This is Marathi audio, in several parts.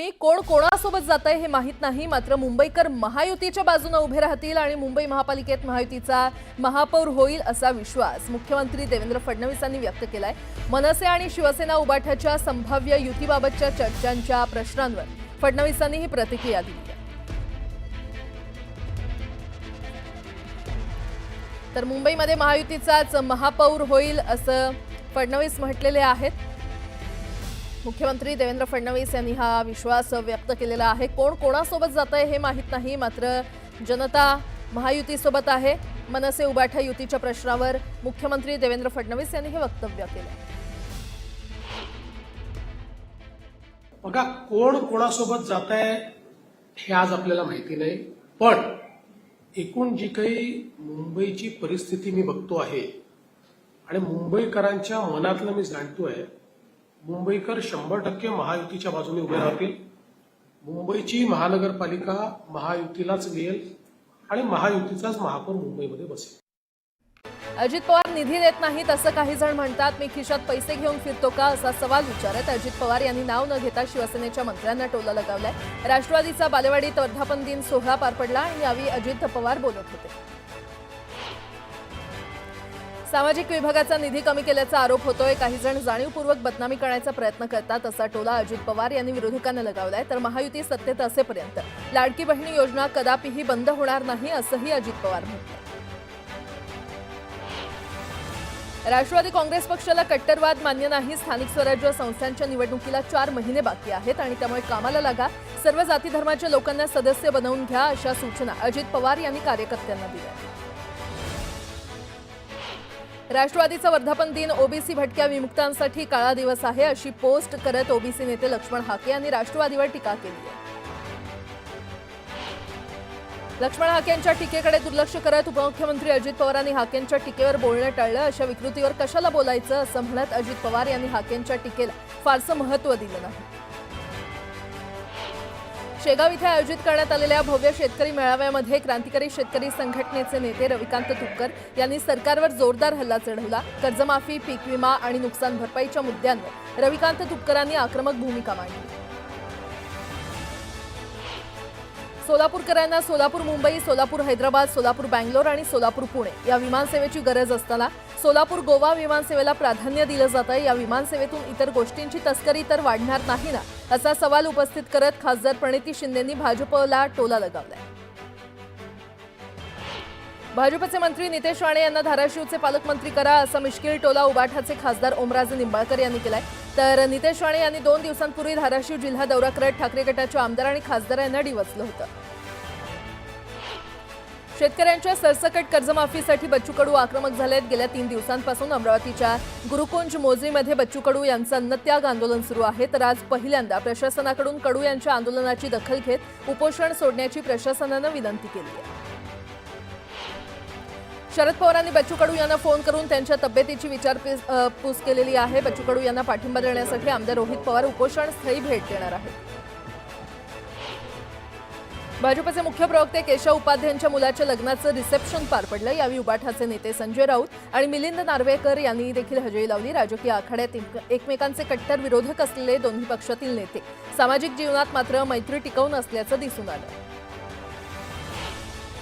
बातमी कोण कोणासोबत जातंय हे माहित नाही, मात्र मुंबईकर महायुतीच्या बाजूने उभे राहतील आणि मुंबई महापालिकेत महायुतीचा महापौर होईल असा विश्वास मुख्यमंत्री देवेंद्र फडणवीस यांनी व्यक्त केलाय। मनसे आणि शिवसेना उबाठाच्या संभाव्य युतीबाबतच्या चर्चांच्या प्रश्नांवर फडणवीसांनी ही प्रतिक्रिया दिली आहे। तर मुंबईमध्ये महायुतीचाच महापौर होईल असं फडणवीस म्हटलेले आहेत। मुख्यमंत्री देवेंद्र फडणवीस यांनी हा विश्वास व्यक्त केलेला आहे। कोण कोणासोबत जातंय हे माहित नाही, मात्र जनता महायुतीसोबत आहे। मनसे उबाठा युतीच्या प्रश्नावर मुख्यमंत्री देवेंद्र फडणवीस यांनी हे वक्तव्य केलं। बघा, कोण कोणासोबत जातंय हे आज आपल्याला माहिती नाही, पण एकूण जी काही मुंबईची परिस्थिती मी बघतो आहे आणि मुंबईकरांच्या मनातलं मी जाणतोय, मुंबईकर 100% महायुतीच्या बाजूने उभे राहतील। मुंबईची महानगरपालिका महायुतीलाच मिळेल आणि महायुतीचाच महापौर मुंबईमध्ये बसेल। अजित पवार निधी देत नाहीत असं काही जण म्हणतात। मी खिशात पैसे घेऊन फिरतो का असा सवाल विचारत अजित पवार यांनी नाव न घेता शिवसेनेच्या मंत्र्यांना टोला लगावलाय। राष्ट्रवादीचा बालेवाडीत वर्धापन दिन सोहळा पार पडला आणि यावेळी अजित पवार बोलत होते। सामाजिक विभागाचा निधी कमी केल्याचा आरोप होतोय। काही जण जाणीवपूर्वक बदनामी करण्याचा प्रयत्न करतात असा टोला अजित पवार यांनी विरोधकांना लगावलाय। तर महायुती सत्तेत असेपर्यंत लाडकी बहिणी योजना कदापिही बंद होणार नाही असंही अजित पवार म्हणाले। राष्ट्रवादी काँग्रेस पक्षाला कट्टरवाद मान्य नाही। स्थानिक स्वराज्य संस्थांच्या निवडणुकीला 4 महिने बाकी आहेत आणि त्यामुळे कामाला लागा। सर्व जाती धर्माच्या लोकांना सदस्य बनवून घ्या अशा सूचना अजित पवार यांनी कार्यकर्त्यांना दिल्या। राष्ट्रवादीचा वर्धापन दिन ओबीसी भटक्या विमुक्तांसाठी काळा दिवस आहे अशी पोस्ट करत ओबीसी नेते लक्ष्मण हाके यांनी राष्ट्रवादीवर टीका केली आहे। लक्ष्मण हाके यांच्या टीकेकडे दुर्लक्ष करत उपमुख्यमंत्री अजित पवारांनी हाकेंच्या टीकेवर बोलणं टाळलं। अशा विकृतीवर कशाला बोलायचं असं म्हणत अजित पवार यांनी हाकेंच्या टीकेला फारसं महत्त्व दिलं नाही। शेगाव इथे आयोजित करण्यात आलेल्या भव्य शेतकरी मेळाव्यामध्ये क्रांतिकारी शेतकरी संघटनेचे नेते रविकांत तुपकर यांनी सरकारवर जोरदार हल्ला चढवला। कर्जमाफी, पीक विमा आणि नुकसान भरपाईच्या मुद्द्यांवर रविकांत तुपकरांनी आक्रमक भूमिका मांडली। सोलापूरकरांना सोलापूर मुंबई, सोलापूर हैदराबाद, सोलापूर बँगलोर आणि सोलापूर पुणे या विमानसेवेची गरज असताना सोलापूर गोवा विमानसेवेला प्राधान्य दिलं जातं। या विमानसेवेतून इतर गोष्टींची तस्करी तर वाढणार नाही ना असा सवाल उपस्थित करत खासदार प्रणिती शिंदेंनी भाजपला टोला लगावलाय। भाजपचे मंत्री नितेश राणे यांना धाराशिवचे पालकमंत्री करा असा मिश्किल टोला उबाठाचे खासदार ओमराजे निंबाळकर यांनी केलाय। तर नितेश राणे यांनी 2 दिवसांपूर्वी धाराशिव जिल्हा दौरा करत ठाकरे गटाच्या आमदार आणि खासदारांना डिवचलं होतं। शेतकऱ्यांच्या सरसकट कर्जमाफीसाठी बच्चू कडू आक्रमक झालेत। गेल्या 3 दिवसांपासून अमरावतीच्या गुरुकुंज मोझरीमध्ये बच्चू कडू यांचं अन्नत्याग आंदोलन सुरू आहे। तर आज पहिल्यांदा प्रशासनाकडून कडू यांच्या आंदोलनाची दखल घेत उपोषण सोडण्याची प्रशासनानं विनंती केली आहे। शरद पवारांनी बच्चू कडू यांना फोन करून त्यांच्या तब्येतीची विचारपूस केलेली आहे। बच्चू कडू यांना पाठिंबा देण्यासाठी आमदार रोहित पवार उपोषणस्थळी भेट देणार आहेत। भाजपचे मुख्य प्रवक्ते केशव उपाध्यायांच्या मुलाच्या लग्नाचं रिसेप्शन पार पडलं। यावेळी उबाठाचे नेते संजय राऊत आणि मिलिंद नार्वेकर यांनी देखील हजेरी लावली। राजकीय आखाड्यात एकमेकांचे कट्टर विरोधक असलेले दोन्ही पक्षातील नेते सामाजिक जीवनात मात्र मैत्री टिकवून असल्याचं दिसून आलं।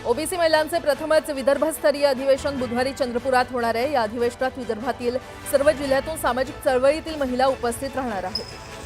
ओबीसी महिलांचे प्रथमच विदर्भस्तरीय अधिवेशन बुधवारी चंद्रपुरात होणार आहे। या अधिवेशनात विदर्भातील सर्व जिल्ह्यातून सामाजिक चळवळीतील महिला उपस्थित राहणार आहेत।